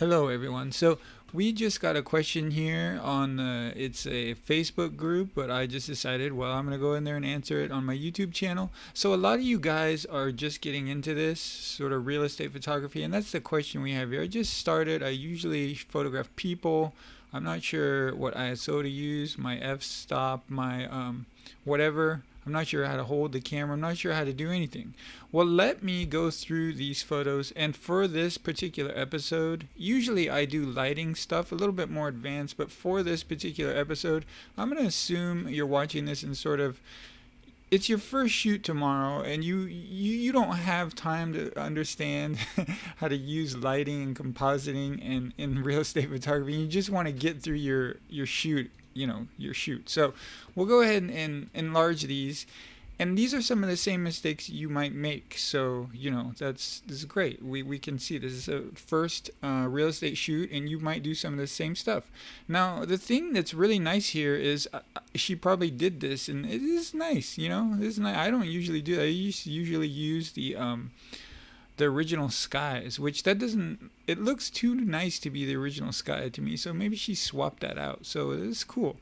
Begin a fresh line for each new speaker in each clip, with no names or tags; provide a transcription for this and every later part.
Hello, everyone. So we just got a question here on it's a Facebook group, but I just decided, well, I'm gonna go in there and answer it on my YouTube channel. So a lot of you guys are just getting into this sort of real estate photography, and that's the question we have here. I just started. I usually photograph people. I'm not sure what ISO to use, my f-stop, my whatever. I'm not sure how to hold the camera. I'm not sure how to do anything. Well, let me go through these photos. And for this particular episode, usually I do lighting stuff a little bit more advanced, but for this particular episode, I'm going to assume you're watching this in sort of it's your first shoot tomorrow and you don't have time to understand how to use lighting and compositing and in real estate photography. You just want to get through your shoot, your shoot. So we'll go ahead and enlarge these, and these are some of the same mistakes you might make. So this is great. We can see this is a first real estate shoot, and you might do some of the same stuff. Now the thing that's really nice here is she probably did this, and it is nice. This is nice. I don't usually do that. I usually use the original skies, which that doesn't. It looks too nice to be the original sky to me. So maybe she swapped that out. So it is cool.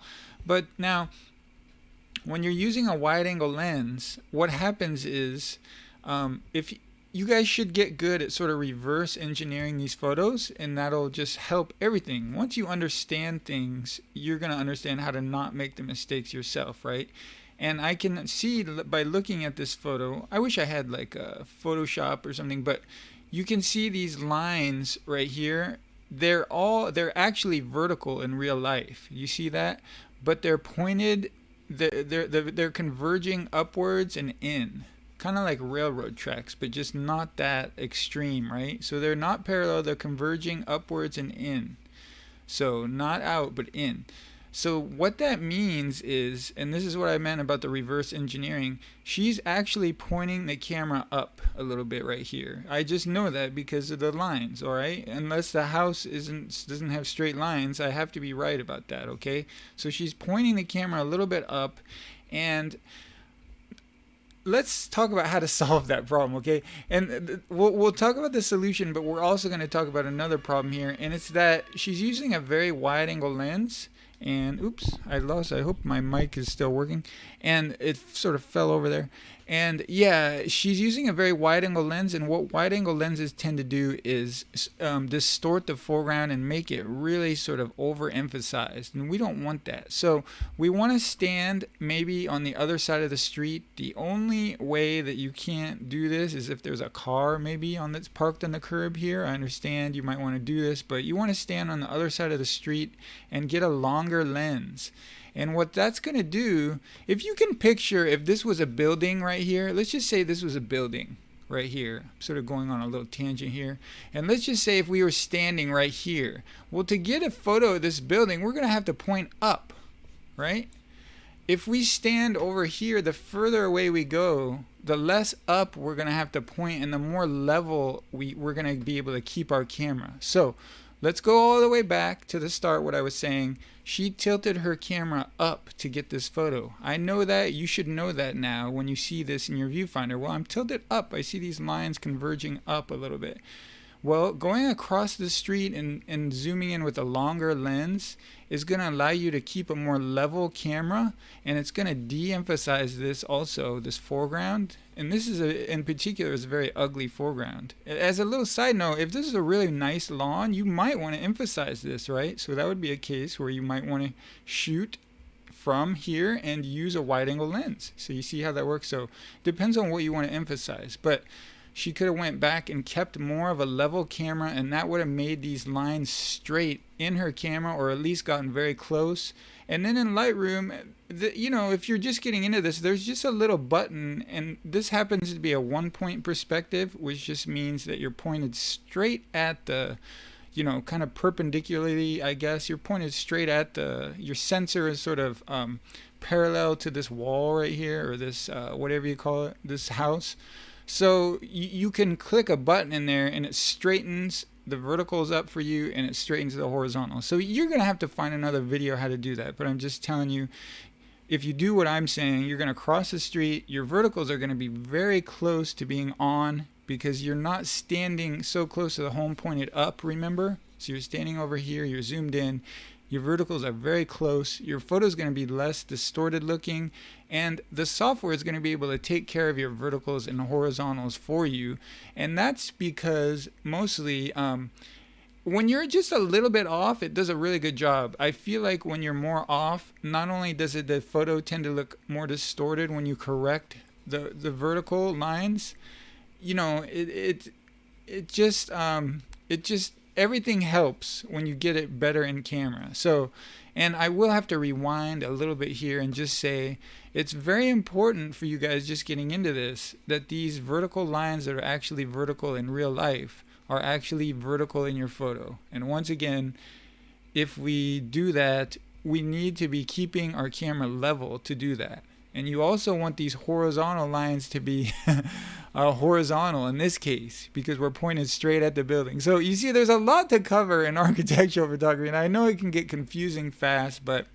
But now, when you're using a wide angle lens, what happens is, if you guys should get good at sort of reverse engineering these photos, and that'll just help everything. Once you understand things, you're going to understand how to not make the mistakes yourself, right? And I can see by looking at this photo, I wish I had like a Photoshop or something, but you can see these lines right here. They're actually vertical in real life. You see that? But they're pointed, they're converging upwards and in, kind of like railroad tracks, but just not that extreme, right? So they're not parallel, they're converging upwards and in. So not out, but in. So what that means is, and this is what I meant about the reverse engineering, she's actually pointing the camera up a little bit right here. I just know that because of the lines, all right? Unless the house doesn't have straight lines, I have to be right about that, okay? So she's pointing the camera a little bit up, and let's talk about how to solve that problem, okay? And we'll talk about the solution, but we're also going to talk about another problem here, and it's that she's using a very wide angle lens. And oops, I hope my mic is still working, and it sort of fell over there. And yeah, she's using a very wide angle lens, and what wide angle lenses tend to do is distort the foreground and make it really sort of overemphasized, and we don't want that. So we want to stand maybe on the other side of the street. The only way that you can't do this is if there's a car maybe that's parked on the curb here. I understand you might want to do this, but you want to stand on the other side of the street and get a longer lens. And what that's going to do, if you can picture, if this was a building right here, let's just say this was a building right here. I'm sort of going on a little tangent here. And let's just say if we were standing right here. Well, to get a photo of this building, we're going to have to point up, right? If we stand over here, the further away we go, the less up we're going to have to point, and the more level we're going to be able to keep our camera. So let's go all the way back to the start, what I was saying. She tilted her camera up to get this photo. I know that. You should know that now when you see this in your viewfinder. Well, I'm tilted up. I see these lines converging up a little bit. Well, going across the street and zooming in with a longer lens is going to allow you to keep a more level camera, and it's going to de-emphasize this also, this foreground. And this is in particular is a very ugly foreground. As a little side note, if this is a really nice lawn, you might want to emphasize this, right? So that would be a case where you might want to shoot from here and use a wide angle lens. So you see how that works. So it depends on what you want to emphasize, but she could have went back and kept more of a level camera, and that would have made these lines straight in her camera, or at least gotten very close. And then in Lightroom, if you're just getting into this, there's just a little button, and this happens to be a 1-point perspective, which just means that you're pointed straight at the, kind of perpendicularly, I guess. You're pointed straight at your sensor is sort of parallel to this wall right here, or this, whatever you call it, this house. So you can click a button in there, and it straightens the verticals up for you, and it straightens the horizontal. So you're going to have to find another video how to do that. But I'm just telling you, if you do what I'm saying, you're going to cross the street. Your verticals are going to be very close to being on, because you're not standing so close to the home pointed up, remember? So you're standing over here, you're zoomed in, your verticals are very close, your photo is going to be less distorted looking, and the software is going to be able to take care of your verticals and horizontals for you. And that's because mostly when you're just a little bit off, it does a really good job. I feel like when you're more off, not only does the photo tend to look more distorted when you correct the vertical lines, you know, it just everything helps when you get it better in camera. So, and I will have to rewind a little bit here and just say it's very important for you guys just getting into this that these vertical lines that are actually vertical in real life are actually vertical in your photo. And once again, if we do that, we need to be keeping our camera level to do that. And you also want these horizontal lines to be horizontal in this case, because we're pointed straight at the building. So you see, there's a lot to cover in architectural photography, and I know it can get confusing fast, but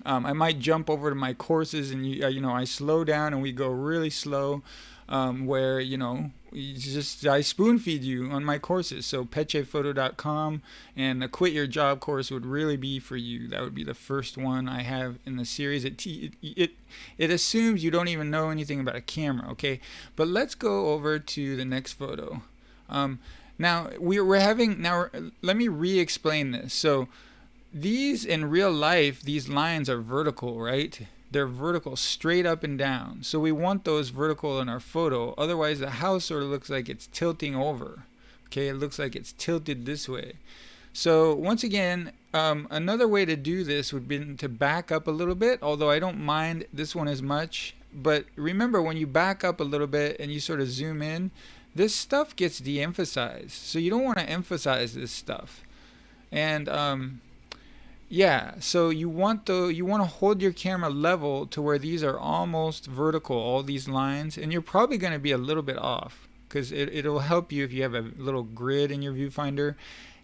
I might jump over to my courses and you know, I slow down and we go really slow, where you know, I spoon feed you on my courses. So petchephoto.com and the Quit Your Job course would really be for you. That would be the first one I have in the series. It assumes you don't even know anything about a camera, okay? But let's go over to the next photo. Now let me re-explain this. So these in real life, these lines are vertical, right? They're vertical straight up and down. So we want those vertical in our photo. Otherwise the house sort of looks like it's tilting over. Okay, it looks like it's tilted this way. So once again, another way to do this would be to back up a little bit, although I don't mind this one as much. But remember, when you back up a little bit and you sort of zoom in, this stuff gets de-emphasized. So you don't want to emphasize this stuff. And yeah, so you want to hold your camera level to where these are almost vertical, all these lines, and you're probably going to be a little bit off, because it'll help you if you have a little grid in your viewfinder,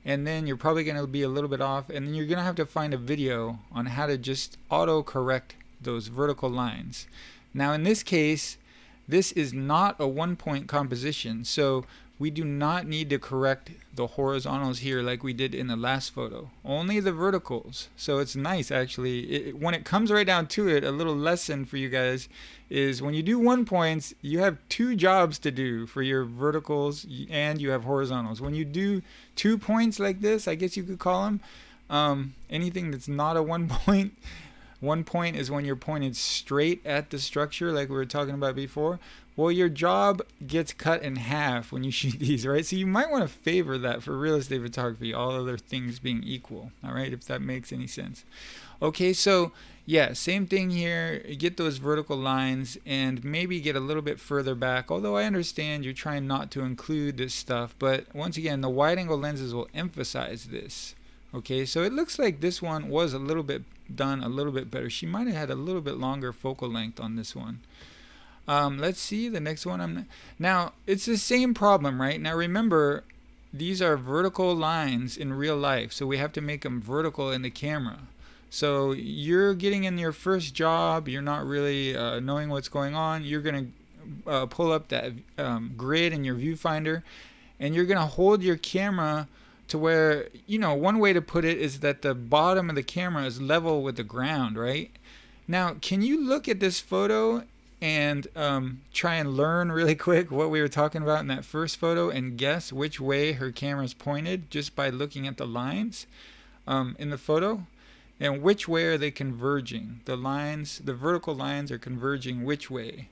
and then you're probably going to be a little bit off, and then you're going to have to find a video on how to just auto correct those vertical lines. Now in this case, this is not a one-point composition, so we do not need to correct the horizontals here like we did in the last photo, only the verticals. So it's nice actually. When it comes right down to it, a little lesson for you guys is when you do 1 points, you have 2 jobs to do for your verticals and you have horizontals. When you do 2 points like this, I guess you could call them, anything that's not a 1 point, 1 point is when you're pointed straight at the structure like we were talking about before. Well, your job gets cut in half when you shoot these, right? So you might want to favor that for real estate photography, all other things being equal, all right, if that makes any sense. Okay, so yeah, same thing here. You get those vertical lines and maybe get a little bit further back, although I understand you're trying not to include this stuff, but once again, the wide angle lenses will emphasize this. Okay, so it looks like this one was a little bit done a little bit better. She might have had a little bit longer focal length on this one. Let's see the next one. Now it's the same problem, right? Now remember, these are vertical lines in real life, so we have to make them vertical in the camera. So you're getting in your first job, you're not really knowing what's going on. You're gonna pull up that grid in your viewfinder, and you're gonna hold your camera to where, you know, one way to put it is that the bottom of the camera is level with the ground, right? Now, can you look at this photo and try and learn really quick what we were talking about in that first photo and guess which way her camera's pointed just by looking at the lines in the photo? And which way are they converging? The lines, the vertical lines are converging which way?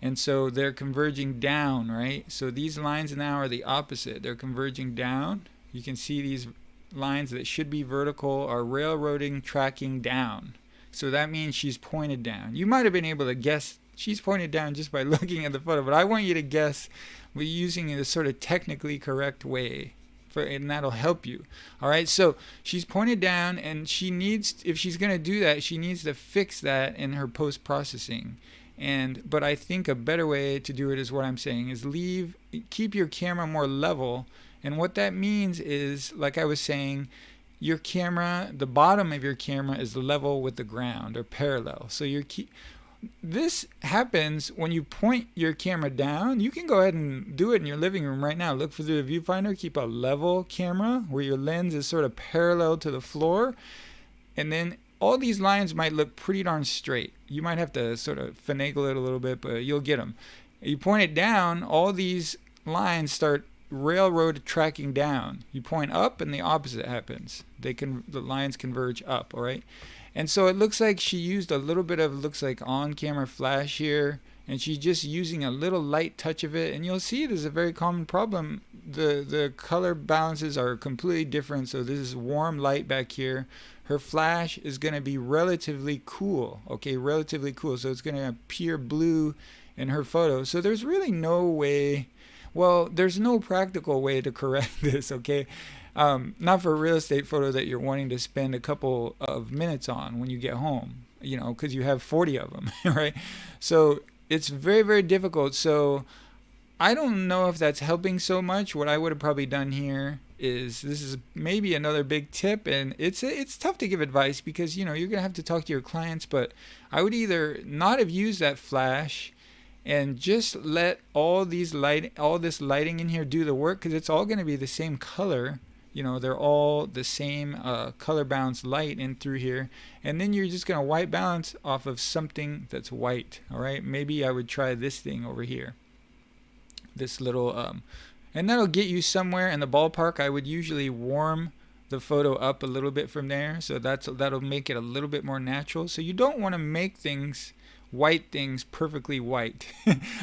And so they're converging down, right? So these lines now are the opposite. They're converging down. You can see these lines that should be vertical are railroading, tracking down. So that means she's pointed down. You might have been able to guess she's pointed down just by looking at the photo, but I want you to guess we're using it a sort of technically correct way, and that'll help you. All right, so she's pointed down, and she needs, if she's going to do that, she needs to fix that in her post-processing. But I think a better way to do it is what I'm saying, is keep your camera more level. And what that means is, like I was saying, your camera, the bottom of your camera is level with the ground or parallel. So this happens when you point your camera down. You can go ahead and do it in your living room right now. Look through the viewfinder, keep a level camera where your lens is sort of parallel to the floor, and then all these lines might look pretty darn straight. You might have to sort of finagle it a little bit, but you'll get them. You point it down, all these lines start railroad tracking down. You point up and the opposite happens. The lines converge up, all right? And so it looks like she used a little bit of, looks like on-camera flash here, and she's just using a little light touch of it, and you'll see it is a very common problem. The color balances are completely different, so this is warm light back here. Her flash is going to be relatively cool, okay, relatively cool, so it's going to appear blue in her photo. So there's really no way, well, there's no practical way to correct this, okay? Not for a real estate photo that you're wanting to spend a couple of minutes on when you get home, you know, because you have 40 of them, right? So it's very, very difficult. So I don't know if that's helping so much. What I would have probably done here is, this is maybe another big tip, and it's tough to give advice because, you know, you're going to have to talk to your clients, but I would either not have used that flash and just let all this lighting in here do the work, because it's all going to be the same color. You know, they're all the same color balance light in through here, and then you're just going to white balance off of something that's white. All right, maybe I would try this thing over here, this little and that'll get you somewhere in the ballpark. I would usually warm the photo up a little bit from there, so that'll make it a little bit more natural. So you don't want to make white things perfectly white.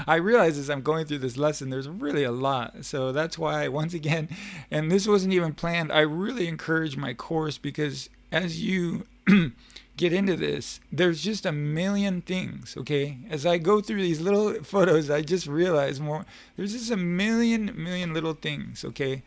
I realize as I'm going through this lesson, there's really a lot. So that's why, once again, and this wasn't even planned, I really encourage my course, because as you get into this, there's just a million things, okay? As I go through these little photos, I just realize there's just a million little things, okay?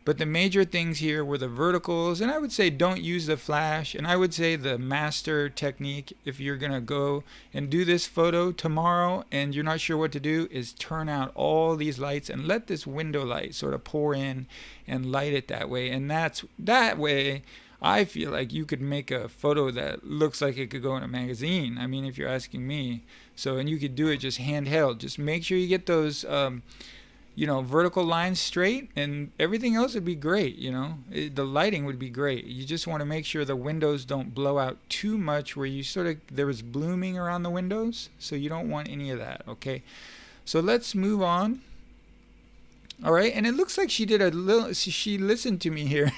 But the major things here were the verticals, and I would say don't use the flash, and I would say the master technique, if you're going to go and do this photo tomorrow and you're not sure what to do, is turn out all these lights and let this window light sort of pour in and light it that way. And that way, I feel like you could make a photo that looks like it could go in a magazine. I mean, if you're asking me. So, and you could do it just handheld. Just make sure you get those you know, vertical lines straight, and everything else would be great. You know, the lighting would be great. You just want to make sure the windows don't blow out too much where you there was blooming around the windows, so you don't want any of that, okay? So let's move on. All right, and it looks like she listened to me here.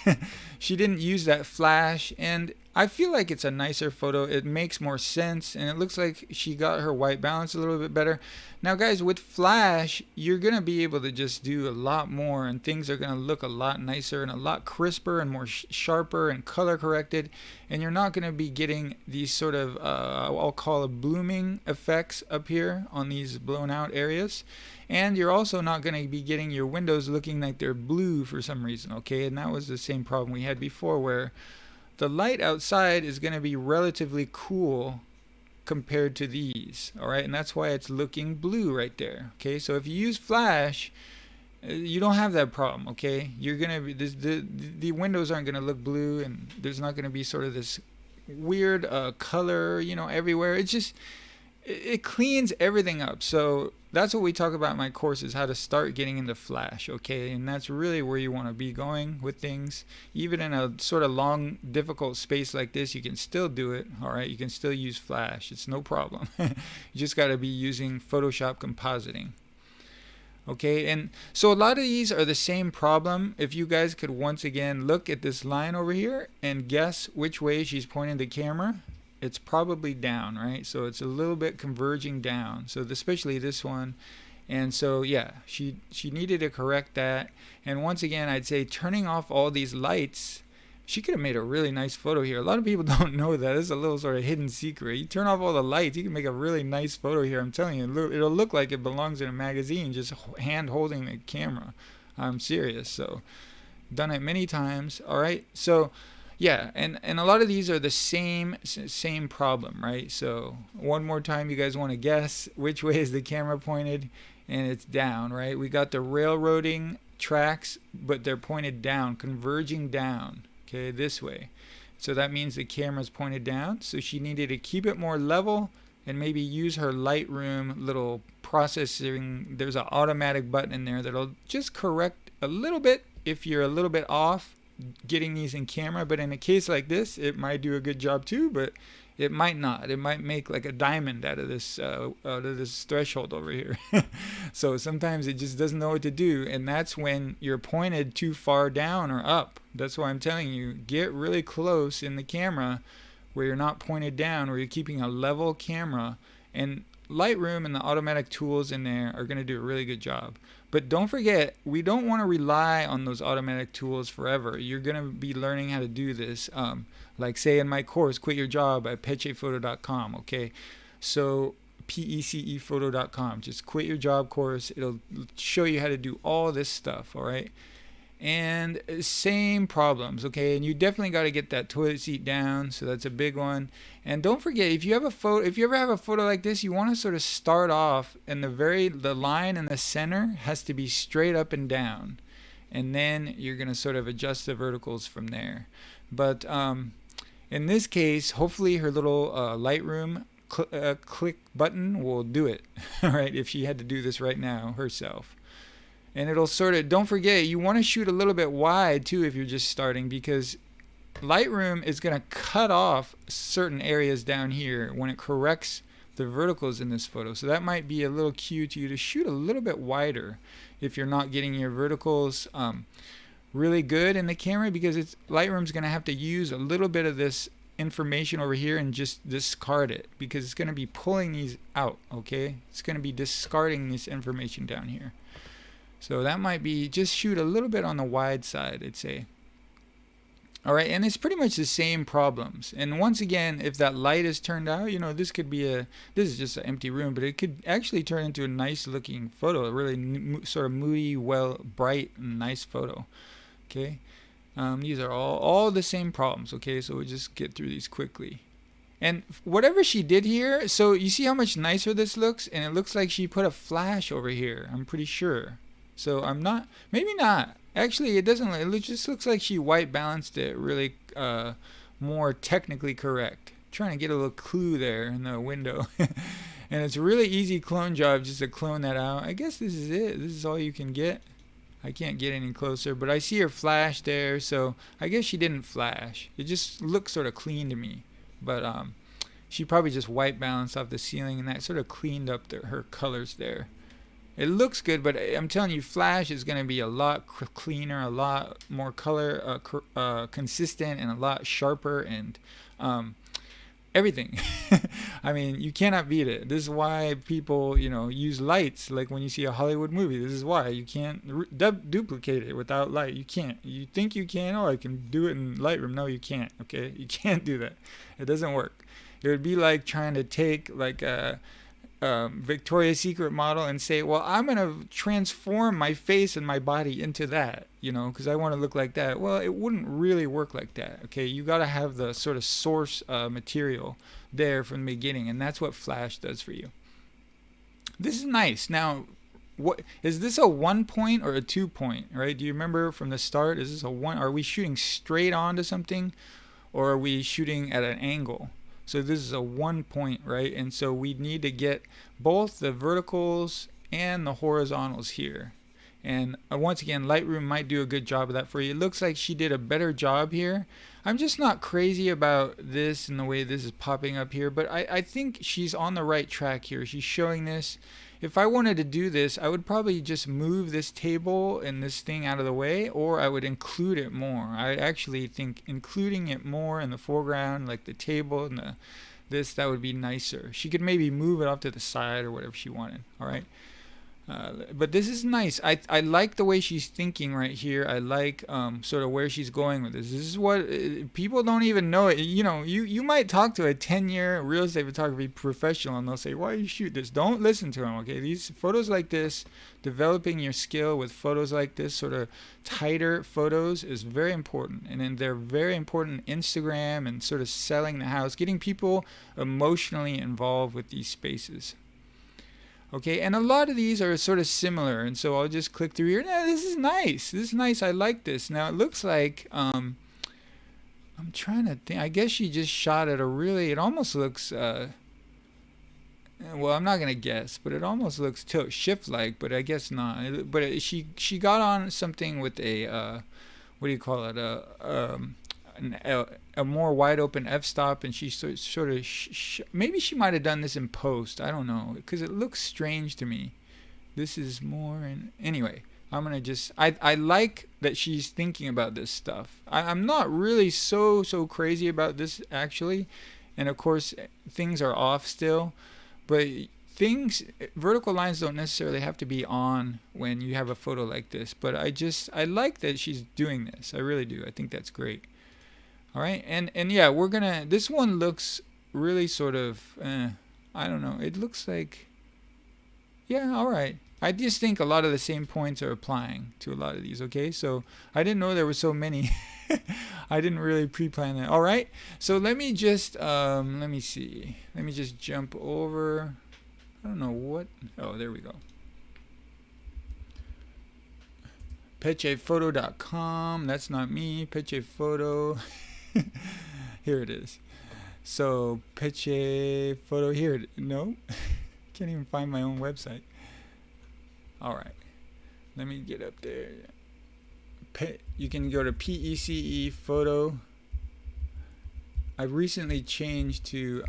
She didn't use that flash, and I feel like it's a nicer photo. It makes more sense, and it looks like she got her white balance a little bit better. Now, guys, with flash, you're going to be able to just do a lot more, and things are going to look a lot nicer and a lot crisper and more sharper and color corrected, and you're not going to be getting these sort of, I'll call it blooming effects up here on these blown out areas. And you're also not going to be getting your windows looking like they're blue for some reason, okay? And that was the same problem we had before, where the light outside is going to be relatively cool compared to these, all right? And that's why it's looking blue right there, okay? So if you use flash, you don't have that problem, okay? You're going to be, the windows aren't going to look blue, and there's not going to be sort of this weird color, you know, everywhere. It's just, it cleans everything up. So that's what we talk about in my course, is how to start getting into flash, okay? And that's really where you want to be going with things. Even in a sort of long, difficult space like this, you can still do it, all right? You can still use flash. It's no problem. You just got to be using Photoshop compositing. Okay, and so a lot of these are the same problem. If you guys could once again look at this line over here and guess which way she's pointing the camera, it's probably down, right? So it's a little bit converging down. So especially this one. And so yeah, she needed to correct that. And once again, I'd say turning off all these lights, she could have made a really nice photo here. A lot of people don't know that. It's a little sort of hidden secret. You turn off all the lights, you can make a really nice photo here. I'm telling you, it'll look like it belongs in a magazine, just hand holding the camera. I'm serious. So done it many times. All right. So yeah, and a lot of these are the same problem, right? So one more time, you guys want to guess which way is the camera pointed, and it's down, right? We got the railroading tracks, but they're pointed down, converging down, okay, this way. So that means the camera's pointed down, so she needed to keep it more level and maybe use her Lightroom little processing. There's an automatic button in there that'll just correct a little bit if you're a little bit off getting these in camera. But in a case like this, it might do a good job too, but it might not. It might make like a diamond out of this threshold over here. So sometimes it just doesn't know what to do, and that's when you're pointed too far down or up. That's why I'm telling you, get really close in the camera where you're not pointed down, where you're keeping a level camera, and Lightroom and the automatic tools in there are going to do a really good job. But don't forget, we don't want to rely on those automatic tools forever. You're going to be learning how to do this. Like say in my course, Quit Your Job at pecefoto.com, okay? So pecefoto.com, just quit your job course. It'll show you how to do all this stuff, all right? And same problems, okay? And you definitely got to get that toilet seat down, so that's a big one. And don't forget, if you ever have a photo like this, you want to sort of start off, and the line in the center has to be straight up and down, and then you're going to sort of adjust the verticals from there. But in this case, hopefully her little Lightroom click button will do it, all right, if she had to do this right now herself. And it'll sort of, don't forget, you want to shoot a little bit wide too if you're just starting, because Lightroom is going to cut off certain areas down here when it corrects the verticals in this photo. So that might be a little cue to you to shoot a little bit wider if you're not getting your verticals really good in the camera, because Lightroom's going to have to use a little bit of this information over here and just discard it, because it's going to be pulling these out, okay? It's going to be discarding this information down here. So that might be, just shoot a little bit on the wide side, I'd say. All right, and it's pretty much the same problems. And once again, if that light is turned out, you know, this is just an empty room, but it could actually turn into a nice looking photo, a really sort of moody, bright, and nice photo. Okay, these are all the same problems. Okay, so we'll just get through these quickly. And whatever she did here, so you see how much nicer this looks, and it looks like she put a flash over here, I'm pretty sure. So maybe not. Actually, it doesn't. It just looks like she white balanced it really more technically correct. Trying to get a little clue there in the window. And it's a really easy clone job just to clone that out. I guess this is it. This is all you can get. I can't get any closer, but I see her flash there, so I guess she didn't flash. It just looks sort of clean to me. But she probably just white balanced off the ceiling, and that sort of cleaned up her colors there. It looks good, but I'm telling you, flash is going to be a lot cleaner, a lot more color consistent, and a lot sharper, and everything. I mean, you cannot beat it. This is why people, use lights. Like when you see a Hollywood movie, this is why you can't duplicate it without light. You can't. You think you can? Oh, I can do it in Lightroom. No, you can't. Okay, you can't do that. It doesn't work. It would be like trying to take like a Victoria's Secret model and say, well, I'm going to transform my face and my body into that, because I want to look like that. Well, it wouldn't really work like that. Okay, you got to have the sort of source material there from the beginning, and that's what flash does for you. This is nice. Now, what is this, a 1 point or a 2 point, right? Do you remember from the start? Is this a 1? Are we shooting straight onto something, or are we shooting at an angle? So this is a 1 point, right? And so we need to get both the verticals and the horizontals here. And once again, Lightroom might do a good job of that for you. It looks like she did a better job here. I'm just not crazy about this and the way this is popping up here, but I think she's on the right track here. She's showing this. If I wanted to do this, I would probably just move this table and this thing out of the way, or I would include it more. I actually think including it more in the foreground, like the table and that would be nicer. She could maybe move it off to the side or whatever she wanted. All right. But this is nice. I like the way she's thinking right here. I like sort of where she's going with this. This is what people don't even know it. You might talk to a 10-year real estate photography professional and they'll say, why you shoot this? Don't listen to them, okay? These photos like this, developing your skill with photos like this, sort of tighter photos, is very important. And then they're very important in Instagram and sort of selling the house, getting people emotionally involved with these spaces. Okay, and a lot of these are sort of similar, and so I'll just click through here. Now, this is nice. This is nice. I like this. Now, it looks like, I'm trying to think. I guess she just shot at it almost looks, Well, I'm not gonna guess, but it almost looks tilt shift like, but I guess not. She got on something with a what do you call it, a more wide open f-stop, and she sort of maybe she might have done this in post. I don't know, because it looks strange to me. This is more, and anyway, I'm gonna just I like that she's thinking about this stuff. I'm not really so crazy about this actually, and of course things are off still, but things, vertical lines don't necessarily have to be on when you have a photo like this, but I like that she's doing this. I really do. I think that's great. All right, and yeah, we're gonna, this one looks really sort of I don't know, it looks like, yeah, all right. I just think a lot of the same points are applying to a lot of these. Okay, so I didn't know there were so many. I didn't really pre-plan that. All right, so let me just let me see, let me just jump over, I don't know what, oh, there we go. PechePhoto.com. That's not me. PechePhoto. Here it is. So PechePhoto. Here. No. Can't even find my own website. All right. Let me get up there. You can go to PECE Photo. I've recently changed to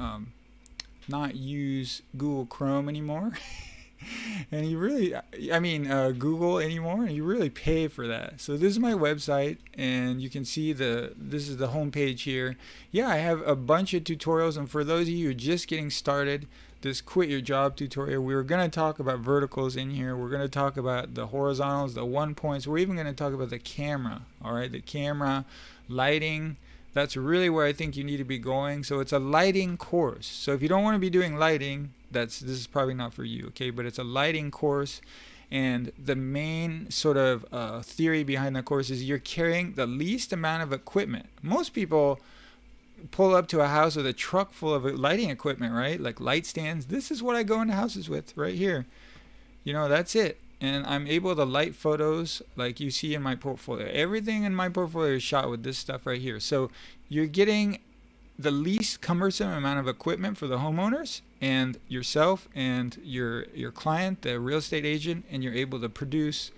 not use Google Chrome anymore. And you really, I mean Google anymore, and you really pay for that. So this is my website, and you can see this is the home page here. Yeah, I have a bunch of tutorials, and for those of you who are just getting started, this quit your job tutorial, we were going to talk about verticals in here. We're going to talk about the horizontals, the 1 points. We're even going to talk about the camera. All right, the camera, lighting. That's really where I think you need to be going. So it's a lighting course. So if you don't want to be doing lighting, this is probably not for you, okay? But it's a lighting course, and the main sort of theory behind the course is you're carrying the least amount of equipment. Most people pull up to a house with a truck full of lighting equipment, right? Like light stands. This is what I go into houses with right here. You know, that's it. And I'm able to light photos like you see in my portfolio. Everything in my portfolio is shot with this stuff right here. So you're getting the least cumbersome amount of equipment for the homeowners and yourself and your client, the real estate agent, and you're able to produce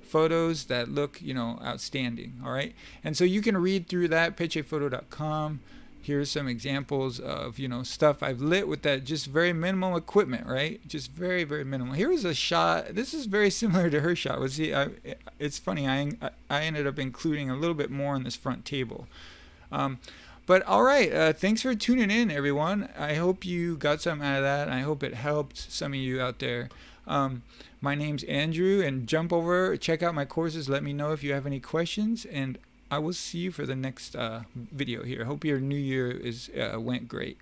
photos that look, you know, outstanding. All right, and so you can read through that, PechePhoto.com. Here's some examples of, you know, stuff I've lit with that just very minimal equipment, right? Just very minimal. Here's a shot. This is very similar to her shot. It's funny. I ended up including a little bit more on this front table. But all right, thanks for tuning in, everyone. I hope you got something out of that. I hope it helped some of you out there. My name's Andrew, and jump over, check out my courses. Let me know if you have any questions, and I will see you for the next video here. Hope your new year went great.